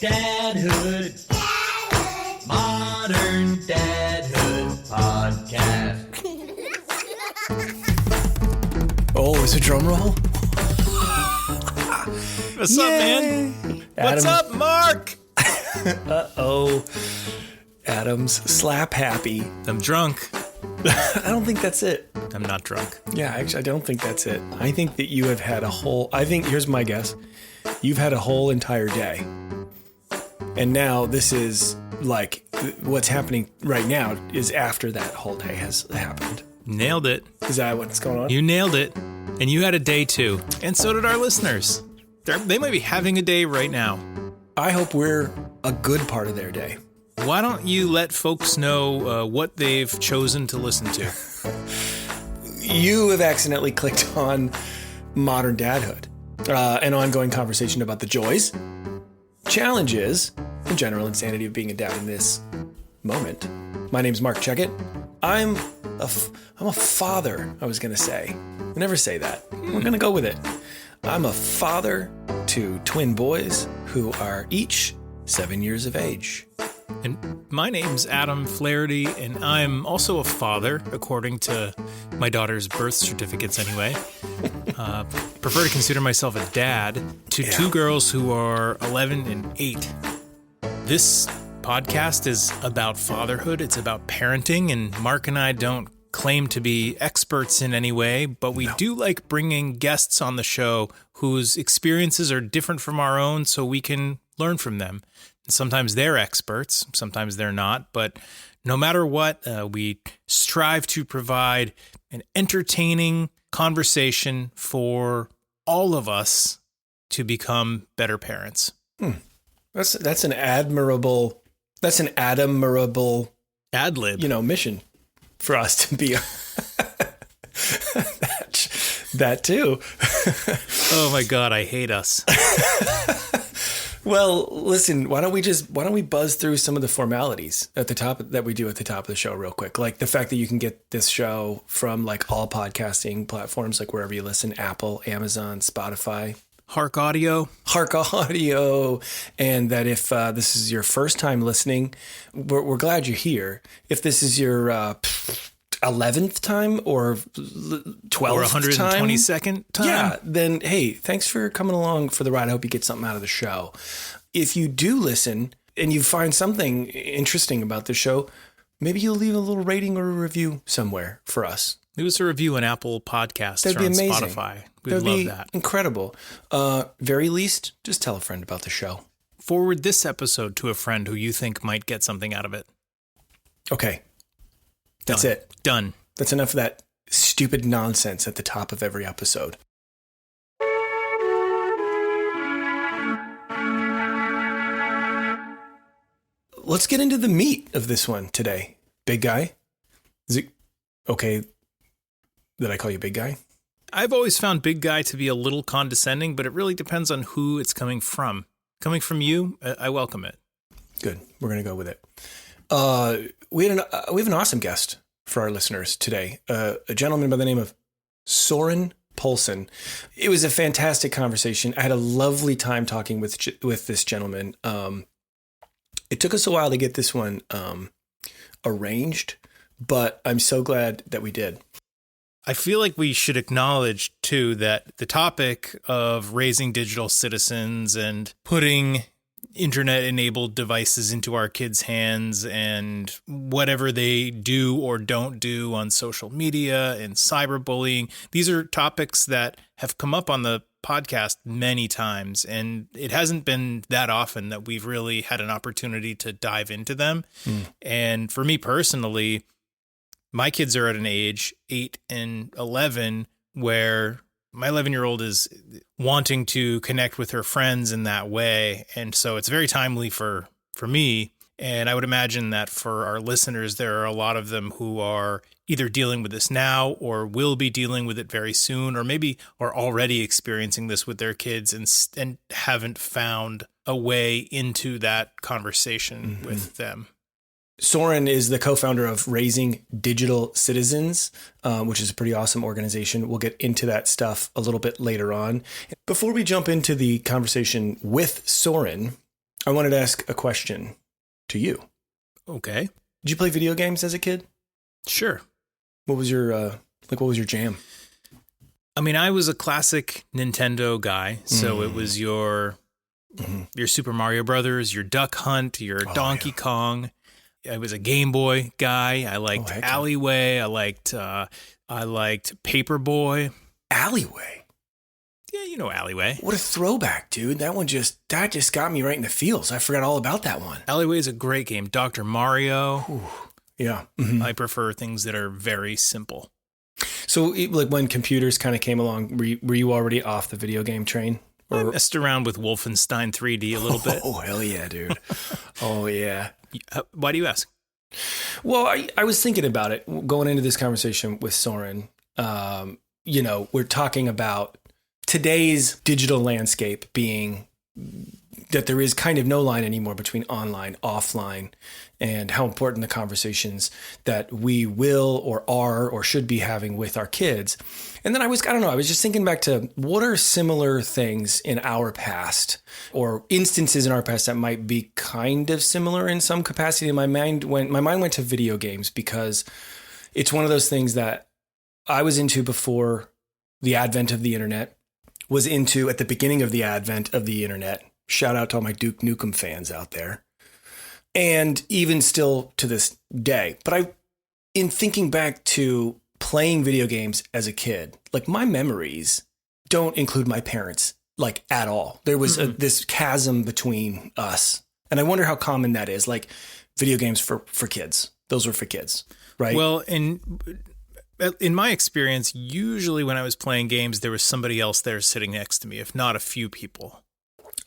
Dadhood. Modern Dadhood podcast. Oh, is it drum roll? What's up, man? What's up, Mark? Uh-oh. Adam's slap happy. I'm drunk. I don't think that's it. I'm not drunk. Yeah, actually, I don't think that's it. I think that you have had here's my guess. You've had a whole entire day. And now this is like what's happening right now is after that whole day has happened. Nailed it. Is that what's going on? You nailed it. And you had a day too. And so did our listeners. They might be having a day right now. I hope we're a good part of their day. Why don't you let folks know what they've chosen to listen to? You have accidentally clicked on Modern Dadhood, an ongoing conversation about the joys, challenges, and general insanity of being a dad in this moment. My name's Mark Checkett. I'm a father, I was going to say. I never say that. We're going to go with it. I'm a father to twin boys who are each 7 years of age. And my name's Adam Flaherty, and I'm also a father, according to my daughter's birth certificates anyway. Prefer to consider myself a dad to two girls who are 11 and 8. This podcast is about fatherhood. It's about parenting, and Mark and I don't claim to be experts in any way, but we do like bringing guests on the show whose experiences are different from our own so we can learn from them. Sometimes they're experts, sometimes they're not, but no matter what, we strive to provide an entertaining conversation for all of us to become better parents. That's an admirable ad-lib, mission for us to be that too. Oh my God, I hate us. Well, listen, why don't we buzz through some of the formalities at the top that we do at the top of the show real quick? Like the fact that you can get this show from like all podcasting platforms, like wherever you listen, Apple, Amazon, Spotify. Hark Audio. And that if this is your first time listening, we're glad you're here. If this is your 11th time or 12th or 122nd time, yeah, then hey, thanks for coming along for the ride. I hope you get something out of the show. If you do listen and you find something interesting about the show, maybe you'll leave a little rating or a review somewhere for us. Leave us a review on Apple Podcasts That'd or be on amazing. Spotify. We'd That'd love be that. Incredible. Very least, just tell a friend about the show. Forward this episode to a friend who you think might get something out of it. Okay. That's Done. it. Done. That's enough of that stupid nonsense at the top of every episode. Let's get into the meat of this one today. Big guy. Is it okay that I call you big guy? I've always found big guy to be a little condescending, but it really depends on who it's coming from. Coming from you, I welcome it. Good. We're going to go with it. We have an awesome guest for our listeners today. A gentleman by the name of Soren Poulsen. It was a fantastic conversation. I had a lovely time talking with this gentleman. It took us a while to get this one arranged, but I'm so glad that we did. I feel like we should acknowledge, too, that the topic of raising digital citizens and putting internet-enabled devices into our kids' hands and whatever they do or don't do on social media and cyberbullying, these are topics that have come up on the podcast many times, and it hasn't been that often that we've really had an opportunity to dive into them. And for me personally, my kids are at an age, 8 and 11, where my 11-year-old is wanting to connect with her friends in that way. And so it's very timely for me. And I would imagine that for our listeners, there are a lot of them who are either dealing with this now or will be dealing with it very soon, or maybe are already experiencing this with their kids and haven't found a way into that conversation with them. Soren is the co-founder of Raising Digital Citizens, which is a pretty awesome organization. We'll get into that stuff a little bit later on. Before we jump into the conversation with Soren, I wanted to ask a question to you. Okay. Did you play video games as a kid? Sure. What was your what was your jam? I mean, I was a classic Nintendo guy, so it was your Super Mario Brothers, your Duck Hunt, your Donkey Kong. I was a Game Boy guy. I liked Alleyway. I liked Paperboy. Alleyway. Yeah, you know Alleyway. What a throwback, dude. That just got me right in the feels. I forgot all about that one. Alleyway is a great game. Dr. Mario. Ooh, yeah. I prefer things that are very simple. So, like when computers kind of came along, were you already off the video game train? I messed around with Wolfenstein 3D a little bit. Oh, hell yeah, dude. Oh, yeah. Why do you ask? Well, I was thinking about it going into this conversation with Soren. We're talking about today's digital landscape being that there is kind of no line anymore between online, offline, and how important the conversations that we will or are or should be having with our kids. And then I was just thinking back to what are similar things in our past or instances in our past that might be kind of similar in some capacity. And my mind went to video games because it's one of those things that I was into before the advent of the internet, was into at the beginning of the advent of the internet. Shout out to all my Duke Nukem fans out there. And even still to this day. But in thinking back to playing video games as a kid, like my memories don't include my parents like at all. There was this chasm between us. And I wonder how common that is. Like video games for kids. Those were for kids, right? Well, in my experience, usually when I was playing games, there was somebody else there sitting next to me, if not a few people.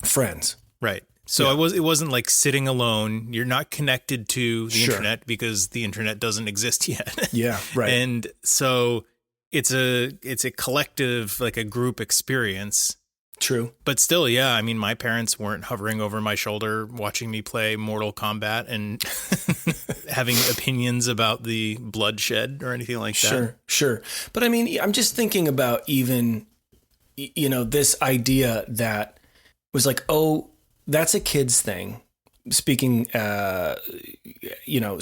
Friends. Right. So it wasn't like sitting alone. You're not connected to the internet because the internet doesn't exist yet. Yeah, right. And so it's a collective, like a group experience. True. But still, yeah, I mean, my parents weren't hovering over my shoulder watching me play Mortal Kombat and having opinions about the bloodshed or anything like that. Sure. But I mean, I'm just thinking about even, this idea that was like, oh, that's a kid's thing. Speaking,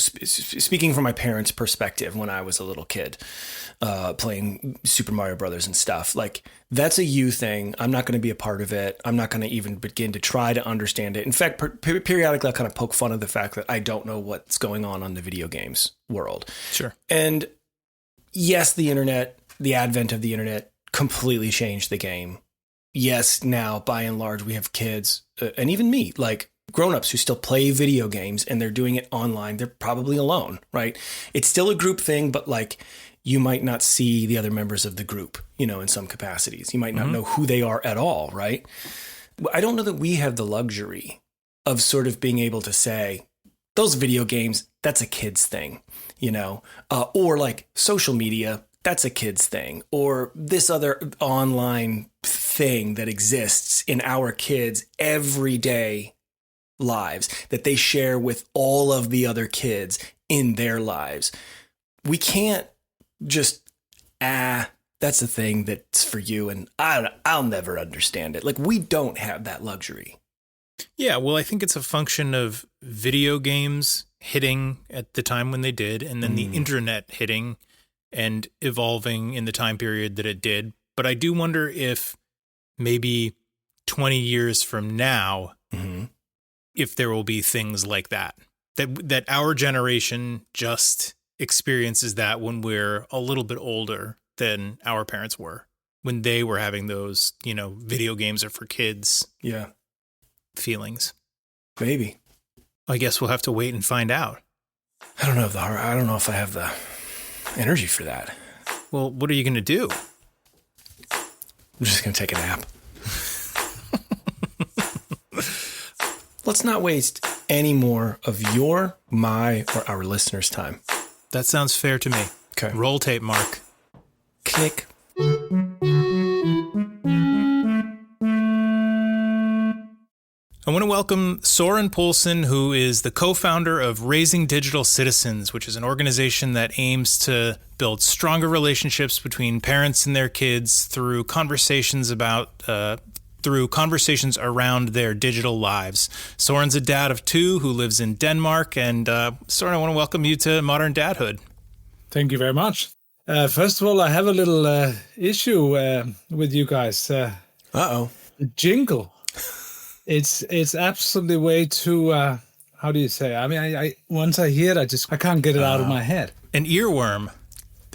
speaking from my parents' perspective when I was a little kid, playing Super Mario Brothers and stuff, like that's a you thing. I'm not going to be a part of it. I'm not going to even begin to try to understand it. In fact, periodically I kind of poke fun of the fact that I don't know what's going on the video games world. Sure. And yes, the internet, the advent of the internet completely changed the game. Yes, now by and large we have kids and even me, like grown-ups who still play video games and they're doing it online. They're probably alone, right? It's still a group thing, but like you might not see the other members of the group, in some capacities. You might not know who they are at all, right? I don't know that we have the luxury of sort of being able to say, those video games, that's a kid's thing, or like social media, that's a kid's thing, or this other online thing that exists in our kids' everyday lives that they share with all of the other kids in their lives. We can't just, that's a thing that's for you and I'll never understand it. Like we don't have that luxury. Yeah, well, I think it's a function of video games hitting at the time when they did, and then the internet hitting and evolving in the time period that it did. But I do wonder if maybe 20 years from now, if there will be things like that our generation just experiences that when we're a little bit older than our parents were, when they were having those, video games are for kids. Yeah. Feelings. Maybe. I guess we'll have to wait and find out. I don't know if I have the energy for that. Well, what are you going to do? I'm just going to take a nap. Let's not waste any more of your, my, or our listeners' time. That sounds fair to me. Okay. Roll tape, Mark. Click. I want to welcome Soren Poulsen, who is the co-founder of Raising Digital Citizens, which is an organization that aims to build stronger relationships between parents and their kids through conversations about through conversations around their digital lives. Soren's a dad of 2 who lives in Denmark. And Soren, I want to welcome you to Modern Dadhood. Thank you very much. First of all, I have a little issue with you guys. Uh-oh. Jingle. It's absolutely way too, how do you say? I mean, I once I hear it, I can't get it out of my head. An earworm.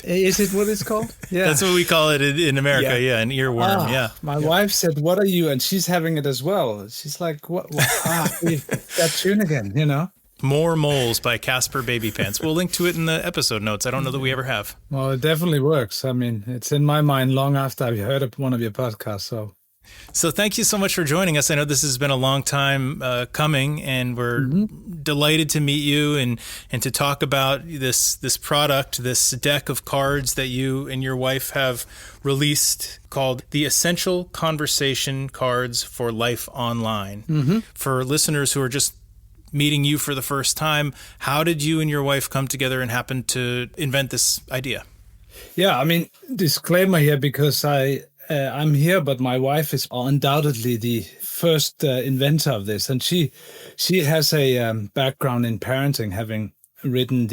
Is it what it's called? Yeah. That's what we call it in America. Yeah, an earworm. Yeah. My wife said, "What are you?" And she's having it as well. She's like, "What? That tune again?" You know. More Moles by Casper Baby Pants. We'll link to it in the episode notes. I don't know that we ever have. Well, it definitely works. I mean, it's in my mind long after I've heard one of your podcasts. So thank you so much for joining us. I know this has been a long time coming, and we're delighted to meet you and to talk about this product, this deck of cards that you and your wife have released called the Essential Conversation Cards for Life Online. For listeners who are just meeting you for the first time, how did you and your wife come together and happen to invent this idea? Yeah, I mean, disclaimer here, because I'm here, but my wife is undoubtedly the first inventor of this, and she has a background in parenting, having written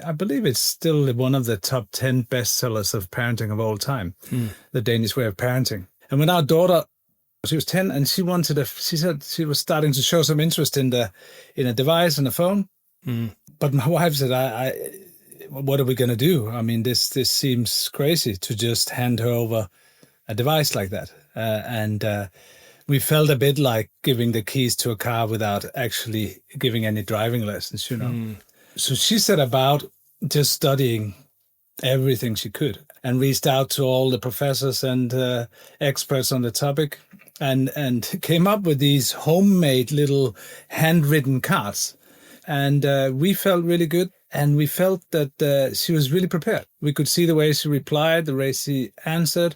I believe it's still one of the top 10 bestsellers of parenting of all time, The Danish Way of Parenting. And when our daughter, she was 10, and she said she was starting to show some interest in a device and a phone, but my wife said, what are we going to do? I mean, this seems crazy to just hand her over a device like that. And we felt a bit like giving the keys to a car without actually giving any driving lessons, you know. So she set about just studying everything she could and reached out to all the professors and experts on the topic and came up with these homemade little handwritten cards. And we felt really good. And we felt that she was really prepared. We could see the way she replied, the way she answered,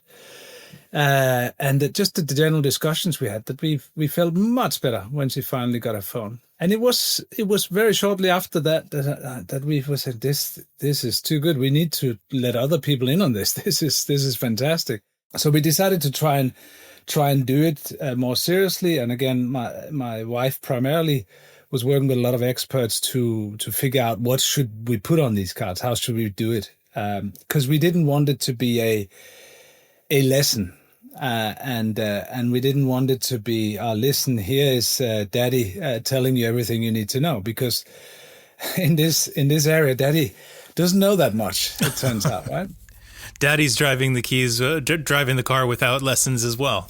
and just the general discussions we had, that we felt much better when she finally got her phone. And it was very shortly after that we said, this is too good. We need to let other people in on this. This is fantastic. So we decided to try and do it more seriously. And again, my wife primarily was working with a lot of experts to figure out what should we put on these cards, how should we do it, because we didn't want it to be a lesson, and we didn't want it to be, listen, here is Daddy telling you everything you need to know, because in this area, Daddy doesn't know that much. It turns out, right? Daddy's driving the car without lessons as well.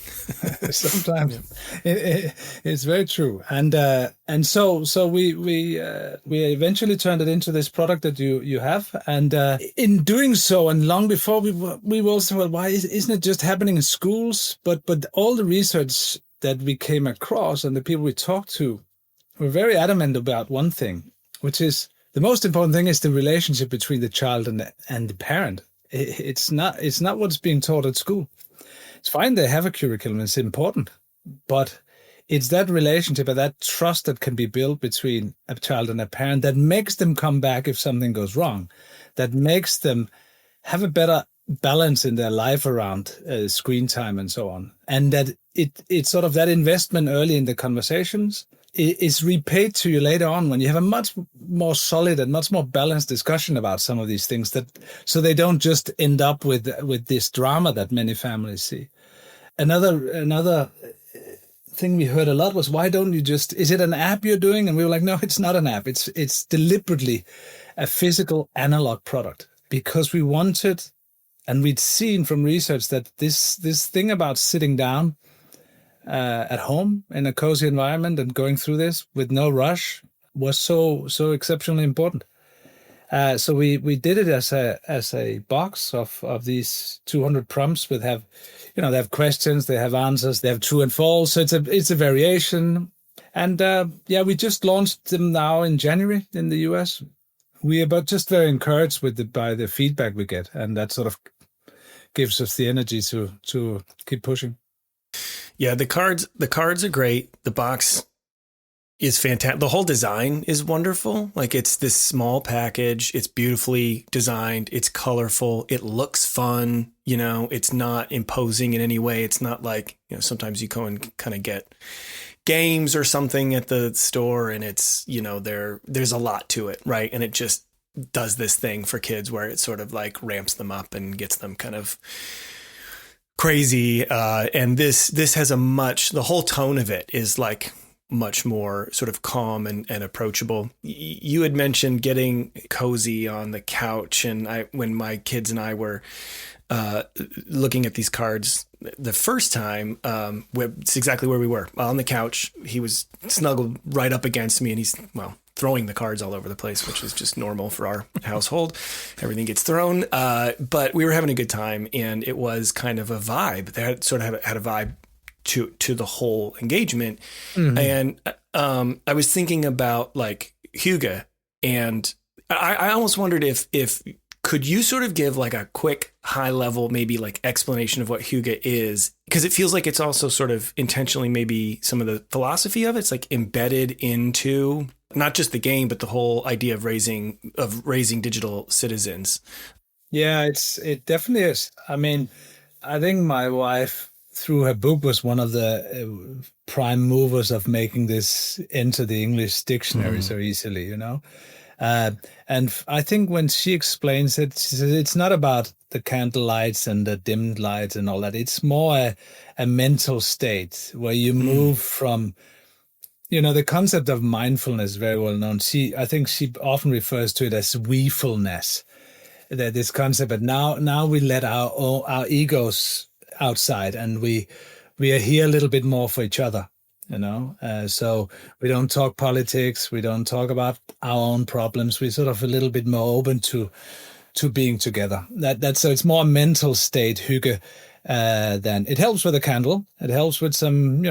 Sometimes it's very true, and so we eventually turned it into this product that you have, and in doing so, and long before we were also, well, why isn't it just happening in schools? But all the research that we came across and the people we talked to were very adamant about one thing, which is the most important thing is the relationship between the child and the parent. It's not what's being taught at school. It's fine, they have a curriculum, it's important, but it's that relationship and that trust that can be built between a child and a parent that makes them come back if something goes wrong, that makes them have a better balance in their life around screen time and so on. And that it's sort of that investment early in the conversations is repaid to you later on when you have a much more solid and much more balanced discussion about some of these things, so they don't just end up with this drama that many families see. Another thing we heard a lot was, why don't you just, is it an app you're doing? And we were like, no, it's not an app. It's deliberately a physical analog product, because we wanted, and we'd seen from research that this thing about sitting down at home in a cozy environment and going through this with no rush was so exceptionally important. So we did it as a box of these 200 prompts they have questions, they have answers, they have true and false. So it's a variation. And we just launched them now in January in the US. We are just very encouraged by the feedback we get, and that sort of gives us the energy to keep pushing. Yeah, the cards are great. The box is fantastic. The whole design is wonderful. Like, it's this small package. It's beautifully designed. It's colorful. It looks fun. It's not imposing in any way. It's not like, sometimes you go and kind of get games or something at the store and it's, there's a lot to it. Right. And it just does this thing for kids where it sort of like ramps them up and gets them kind of crazy. And this has the whole tone of it is like much more sort of calm and approachable. You had mentioned getting cozy on the couch, and when my kids and I were looking at these cards the first time, it's exactly where we were, on the couch. He was snuggled right up against me, and he's throwing the cards all over the place, which is just normal for our household. Everything gets thrown, but we were having a good time, and it was kind of a vibe. They had a vibe to the whole engagement. Mm-hmm. And I was thinking about like Hugo, and I almost wondered if could you sort of give like a quick high level, maybe like explanation of what Hugo is? Because it feels like it's also sort of intentionally maybe some of the philosophy of it's like embedded into not just the game, but the whole idea of raising digital citizens. Yeah, it definitely is. I mean, I think my wife, through her book, was one of the prime movers of making this into the English dictionary so easily, and I think when she explains it, she says it's not about the candle lights and the dimmed lights and all that. It's more a mental state where you move from, the concept of mindfulness is very well known. I think she often refers to it as we-fulness, that this concept. But now we let our egos outside, and we are here a little bit more for each other, so we don't talk politics, we don't talk about our own problems. We're sort of a little bit more open to being together. That's so it's more a mental state, Hugo, than it helps with a candle. It helps with some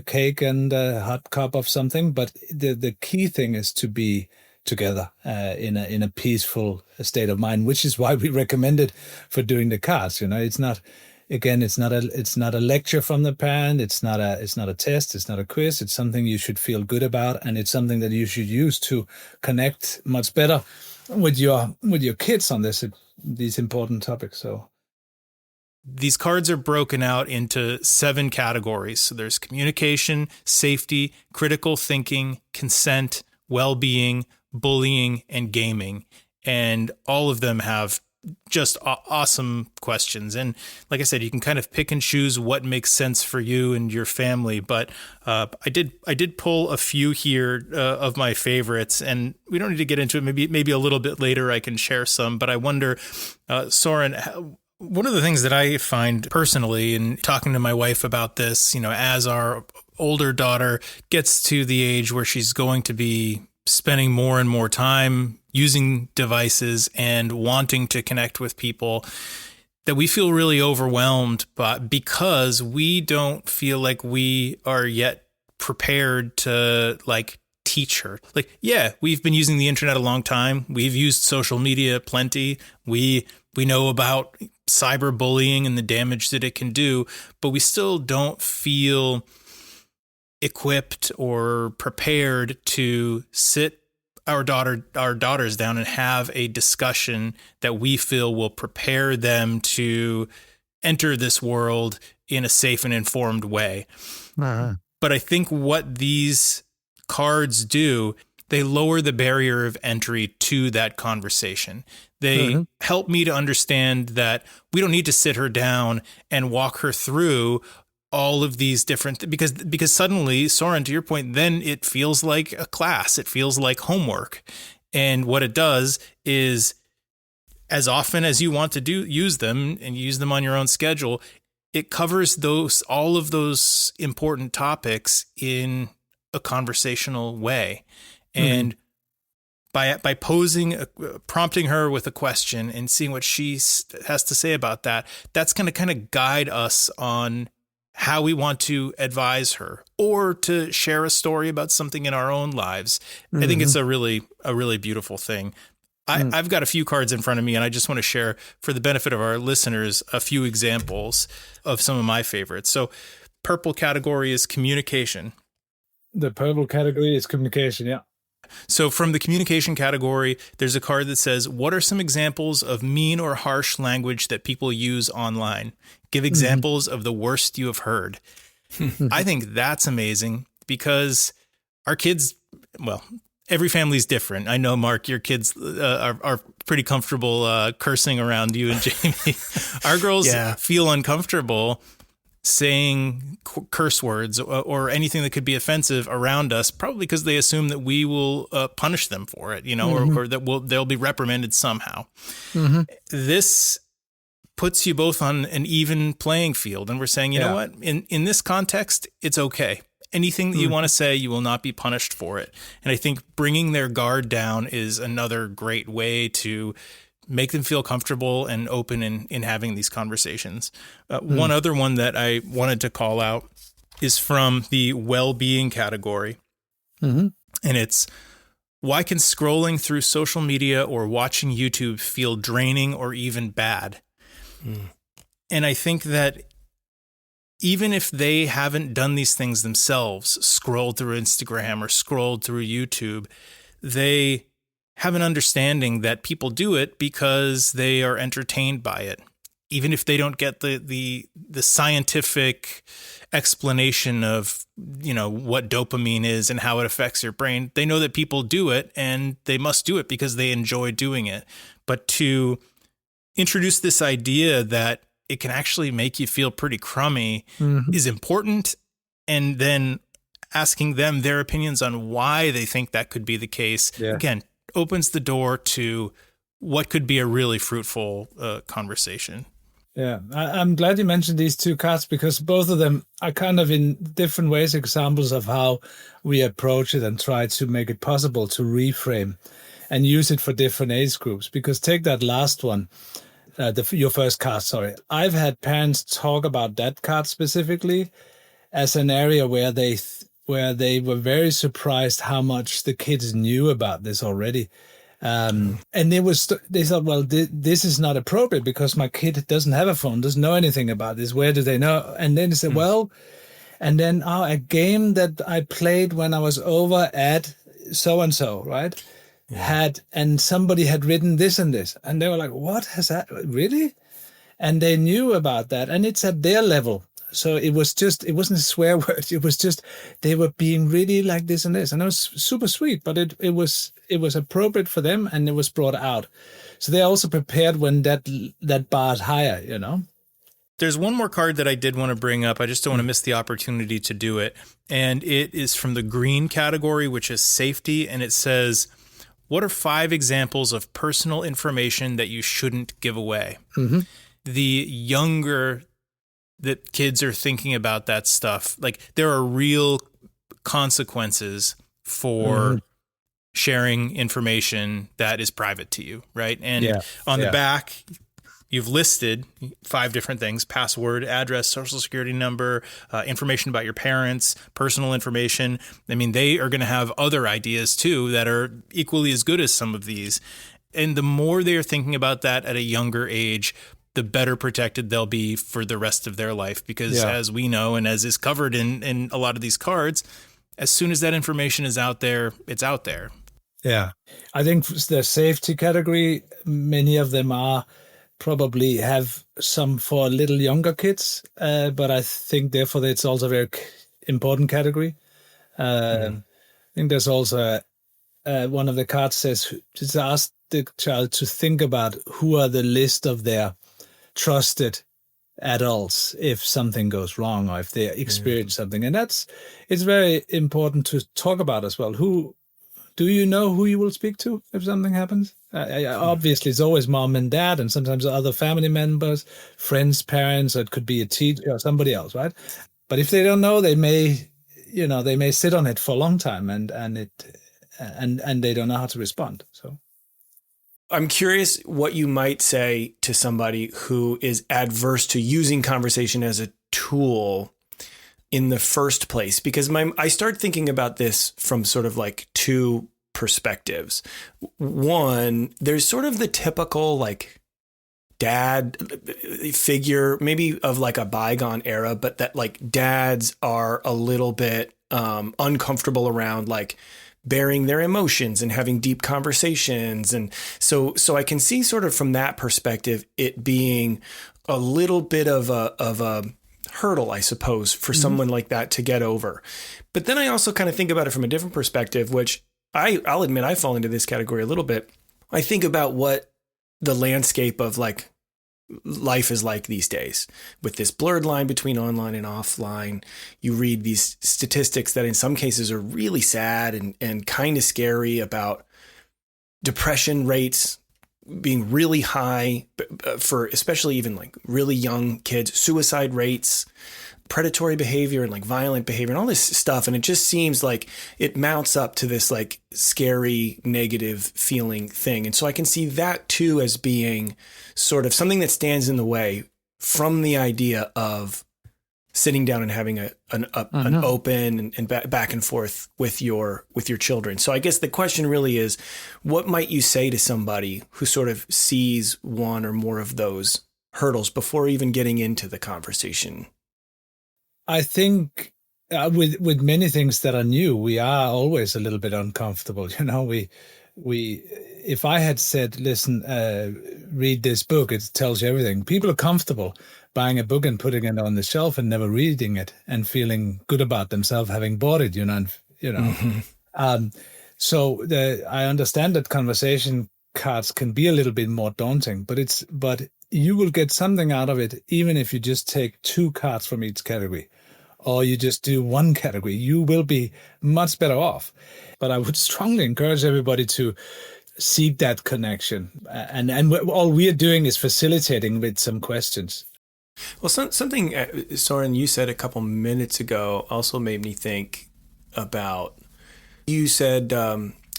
cake and a hot cup of something, but the key thing is to be together in a peaceful state of mind, which is why we recommend it for doing the cards. It's not. Again, it's not a lecture from the parent. It's not a test. It's not a quiz. It's something you should feel good about, and it's something that you should use to connect much better with your kids on these important topics. So these cards are broken out into 7 categories. So there's communication, safety, critical thinking, consent, well-being, bullying, and gaming, and all of them have just awesome questions. And like I said, you can kind of pick and choose what makes sense for you and your family. But I did pull a few here of my favorites, and we don't need to get into it. Maybe a little bit later I can share some. But I wonder, Soren, one of the things that I find personally in talking to my wife about this, as our older daughter gets to the age where she's going to be spending more and more time using devices and wanting to connect with people, that we feel really overwhelmed because we don't feel like we are yet prepared to like teach her. Like, yeah, we've been using the internet a long time. We've used social media plenty. We know about cyberbullying and the damage that it can do, but we still don't feel equipped or prepared to sit our daughters down and have a discussion that we feel will prepare them to enter this world in a safe and informed way. Uh-huh. But I think what these cards do, they lower the barrier of entry to that conversation. They help me to understand that we don't need to sit her down and walk her through all of these different, because suddenly, Soren, to your point, then it feels like a class. It feels like homework. And what it does is, as often as you want to use them and use them on your own schedule, it covers all of those important topics in a conversational way. And by prompting her with a question and seeing what she has to say about that, that's going to kind of guide us on how we want to advise her or to share a story about something in our own lives. I think it's a really beautiful thing. I've got a few cards in front of me, and I just want to share, for the benefit of our listeners, a few examples of some of my favorites. So purple category is communication. The purple category is communication, yeah. So from the communication category, there's a card that says, what are some examples of mean or harsh language that people use online? Give examples of the worst you have heard. I think that's amazing because our kids, well, every family is different. I know, Mark, your kids are pretty comfortable cursing around you and Jamie. Our girls feel uncomfortable saying curse words or anything that could be offensive around us, probably because they assume that we will punish them for it, or that they'll be reprimanded somehow. This puts you both on an even playing field. And we're saying, you know what, in this context, it's okay. Anything that you want to say, you will not be punished for it. And I think bringing their guard down is another great way to make them feel comfortable and open in having these conversations. One other one that I wanted to call out is from the well-being category. And it's, why can scrolling through social media or watching YouTube feel draining or even bad? And I think that even if they haven't done these things themselves, scrolled through Instagram or scrolled through YouTube, they have an understanding that people do it because they are entertained by it. Even if they don't get the scientific explanation of, what dopamine is and how it affects your brain, they know that people do it and they must do it because they enjoy doing it. But to introduce this idea that it can actually make you feel pretty crummy is important. And then asking them their opinions on why they think that could be the case, again, opens the door to what could be a really fruitful conversation. Yeah, I'm glad you mentioned these two cards because both of them are kind of in different ways examples of how we approach it and try to make it possible to reframe and use it for different age groups. Because take that last one, your first card, sorry. I've had parents talk about that card specifically as an area where they were very surprised how much the kids knew about this already. And they thought, well, this is not appropriate because my kid doesn't have a phone, doesn't know anything about this. Where do they know? And then they said, well, and then a game that I played when I was over at so-and-so, right? And somebody had written this and this. And they were like, what has that, really? And they knew about that. And it's at their level. So it wasn't a swear word. It was just, they were being really like this and this. And it was super sweet, but it was appropriate for them and it was brought out. So they're also prepared when that bar is higher, There's one more card that I did want to bring up. I just don't want to miss the opportunity to do it. And it is from the green category, which is safety. And it says, what are 5 examples of personal information that you shouldn't give away? The younger that kids are thinking about that stuff, like there are real consequences for sharing information that is private to you, right? And on the back, you've listed 5 different things: password, address, social security number, information about your parents, personal information. I mean, they are going to have other ideas too that are equally as good as some of these. And the more they are thinking about that at a younger age, the better protected they'll be for the rest of their life. Because as we know, and as is covered in a lot of these cards, as soon as that information is out there, it's out there. Yeah. I think the safety category, many of them probably have some for little younger kids, but I think therefore it's also a very important category. I think there's also one of the cards says, just ask the child to think about who are the list of their trusted adults if something goes wrong or if they experience something. And it's very important to talk about as well. Do you know who you will speak to if something happens? Obviously, it's always mom and dad and sometimes other family members, friends, parents, or it could be a teacher or somebody else, right? But if they don't know, they may sit on it for a long time and they don't know how to respond. So I'm curious what you might say to somebody who is adverse to using conversation as a tool in the first place, because I start thinking about this from sort of like 2 perspectives. One, there's sort of the typical like dad figure, maybe of like a bygone era, but that like dads are a little bit uncomfortable around like bearing their emotions and having deep conversations. And so I can see sort of from that perspective, it being a little bit of a hurdle, I suppose, for someone like that to get over. But then I also kind of think about it from a different perspective, which I'll admit I fall into this category a little bit. I think about what the landscape of like life is like these days with this blurred line between online and offline. You read these statistics that in some cases are really sad and kind of scary about depression rates being really high for especially even like really young kids, suicide rates, predatory behavior and like violent behavior and all this stuff. And it just seems like it mounts up to this like scary, negative feeling thing. And so I can see that too as being sort of something that stands in the way from the idea of sitting down and having an open and back and forth with your children. So I guess the question really is, what might you say to somebody who sort of sees one or more of those hurdles before even getting into the conversation? I think with many things that are new, we are always a little bit uncomfortable. You know, we if I had said, listen, read this book, it tells you everything. People are comfortable buying a book and putting it on the shelf and never reading it and feeling good about themselves having bought it, So I understand that conversation cards can be a little bit more daunting, but you will get something out of it, even if you just take 2 cards from each category, or you just do 1 category. You will be much better off. But I would strongly encourage everybody to seek that connection. And all we are doing is facilitating with some questions. Well, something, Soren, you said a couple minutes ago also made me think about, you said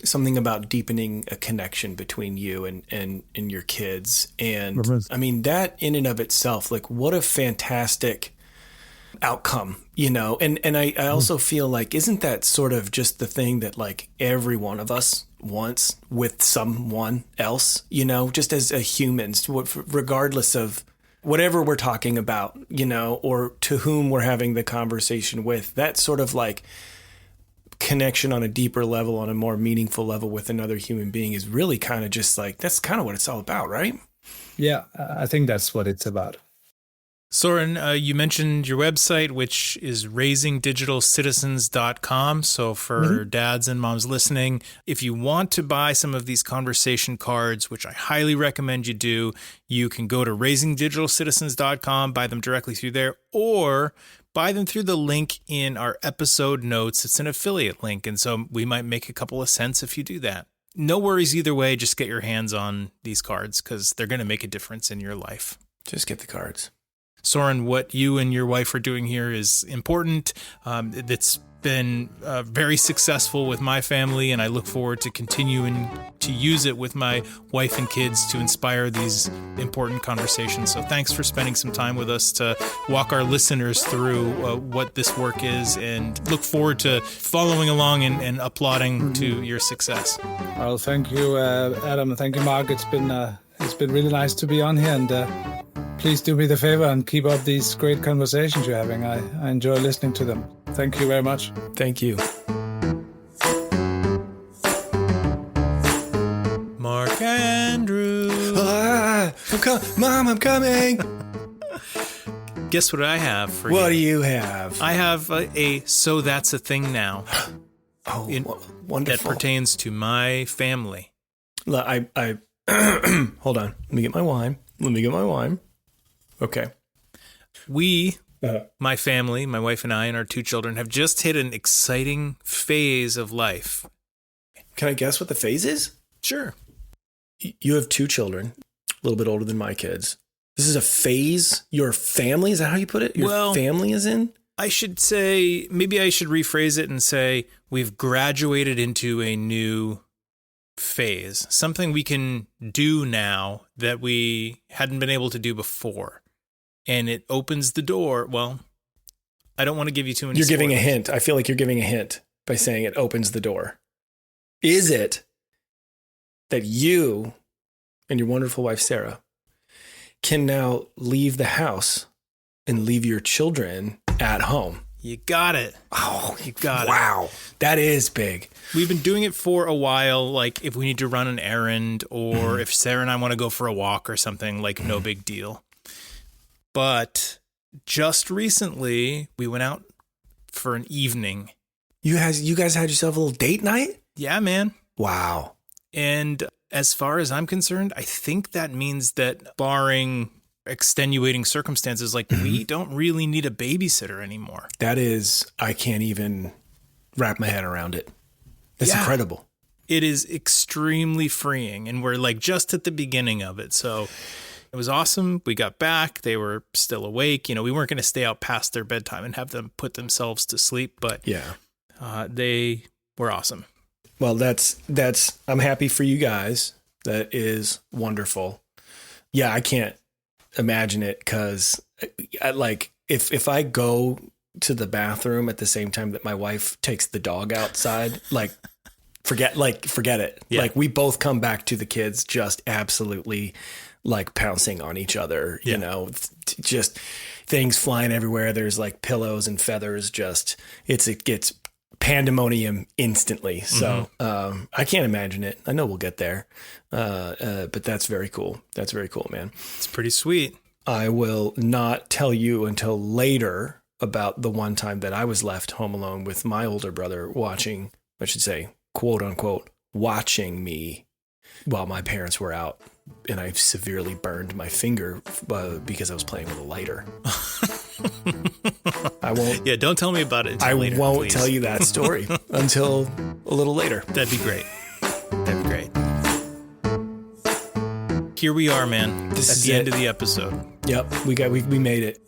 something about deepening a connection between you and your kids. And I mean, that in and of itself, like what a fantastic outcome, and I also feel like, isn't that sort of just the thing that like every one of us wants with someone else, just as a humans, regardless of whatever we're talking about, or to whom we're having the conversation with, that sort of like connection on a deeper level, on a more meaningful level with another human being is really kind of just like, that's kind of what it's all about, right? Yeah, I think that's what it's about. Soren, you mentioned your website, which is raisingdigitalcitizens.com. So for dads and moms listening, if you want to buy some of these conversation cards, which I highly recommend you do, you can go to raisingdigitalcitizens.com, buy them directly through there, or buy them through the link in our episode notes. It's an affiliate link, and so we might make a couple of cents if you do that. No worries either way. Just get your hands on these cards because they're going to make a difference in your life. Just get the cards. Soren, what you and your wife are doing here is important. It's been very successful with my family, and I look forward to continuing to use it with my wife and kids to inspire these important conversations. So thanks for spending some time with us to walk our listeners through what this work is, and look forward to following along and applauding to your success. Well, thank you, Adam. Thank you, Mark. It's been really nice to be on here, and please do me the favor and keep up these great conversations you're having. I enjoy listening to them. Thank you very much. Thank you. Mark Andrew. Mom, I'm coming. Guess what I have for you? What do you have? I have a So That's a Thing Now. Wonderful. That pertains to my family. I hold on. Let me get my wine. Okay. We, my family, my wife and I and our 2 children, have just hit an exciting phase of life. Can I guess what the phase is? Sure. You have 2 children, a little bit older than my kids. This is a phase? Your family? Is that how you put it? Your family is in? I should say, maybe I should rephrase it and say we've graduated into a new phase, something we can do now that we hadn't been able to do before. And it opens the door. Well, I don't want to give you too many spoilers. You're giving a hint. I feel like you're giving a hint by saying it opens the door. Is it that you and your wonderful wife, Sarah, can now leave the house and leave your children at home? You got it. Oh, You got it. wow. That is big. We've been doing it for a while, like if we need to run an errand or if Sarah and I want to go for a walk or something, like no big deal. But just recently, we went out for an evening. You guys had yourself a little date night? Yeah, man. Wow. And as far as I'm concerned, I think that means that barring extenuating circumstances, like we don't really need a babysitter anymore. That is, I can't even wrap my head around it. It's incredible. It is extremely freeing, and we're like just at the beginning of it. So it was awesome. We got back. They were still awake. You know, we weren't going to stay out past their bedtime and have them put themselves to sleep, but they were awesome. Well, that's I'm happy for you guys. That is wonderful. Yeah, I can't imagine it because if I go to the bathroom at the same time that my wife takes the dog outside, forget it. Yeah. Like we both come back to the kids just absolutely like pouncing on each other, you know, just things flying everywhere. There's like pillows and feathers. Just it gets pandemonium instantly. So I can't imagine it. I know we'll get there. But that's very cool. That's very cool, man. It's pretty sweet. I will not tell you until later about the one time that I was left home alone with my older brother watching, I should say, quote unquote, watching me while my parents were out. And I severely burned my finger because I was playing with a lighter. I won't. Yeah, don't tell me about it until later, won't please. tell you that story until a little later. That'd be great. That'd be great. Here we are, man. This at is the end it. of the episode. Yep, we made it.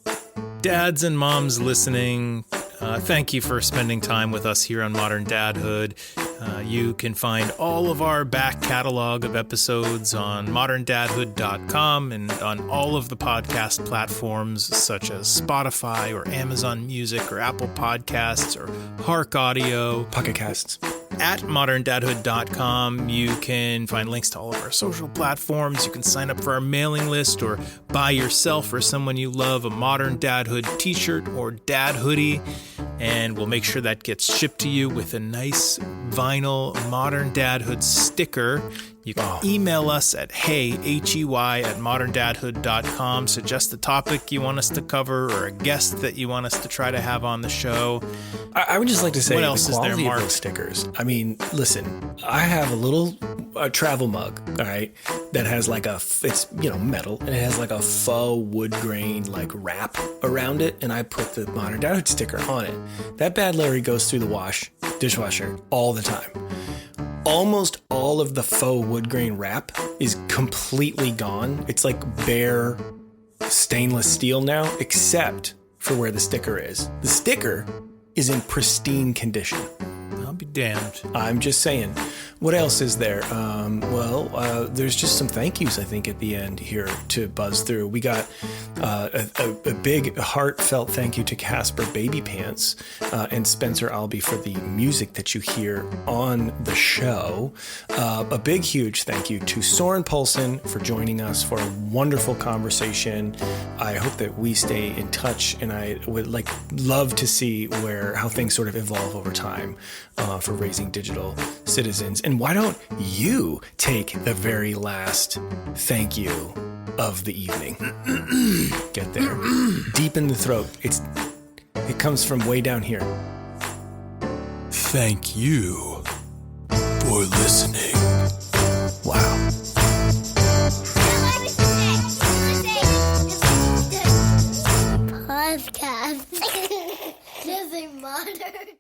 Dads and moms listening, thank you for spending time with us here on Modern Dadhood. You can find all of our back catalog of episodes on moderndadhood.com and on all of the podcast platforms such as Spotify or Amazon Music or Apple Podcasts or Hark Audio. Pocket Casts. At moderndadhood.com, you can find links to all of our social platforms. You can sign up for our mailing list or buy yourself or someone you love a Modern Dadhood t-shirt or dad hoodie, and we'll make sure that gets shipped to you with a nice vinyl Modern Dadhood sticker. You can email us at hey@moderndadhood.com. Suggest a topic you want us to cover or a guest that you want us to try to have on the show. I would just like to say What the else is there, quality of Mark? those stickers. I mean, listen, I have a little travel mug, all right, that has like it's metal, and it has like a faux wood grain like wrap around it, and I put the Modern Dadhood sticker on it. That bad Larry goes through the dishwasher all the time. Almost all of the faux wood grain wrap is completely gone. It's like bare stainless steel now, except for where the sticker is. The sticker is in pristine condition. I'll be damned. I'm just saying. What else is there? There's just some thank yous, I think, at the end here to buzz through. We got a big heartfelt thank you to Casper Baby Pants and Spencer Albee for the music that you hear on the show. A big, huge thank you to Soren Poulsen for joining us for a wonderful conversation. I hope that we stay in touch, and I would love to see how things sort of evolve over time for raising digital citizens. And why don't you take the very last thank you of the evening? Get there. Deep in the throat. It comes from way down here. Thank you for listening. Wow. Podcast. Just a modern.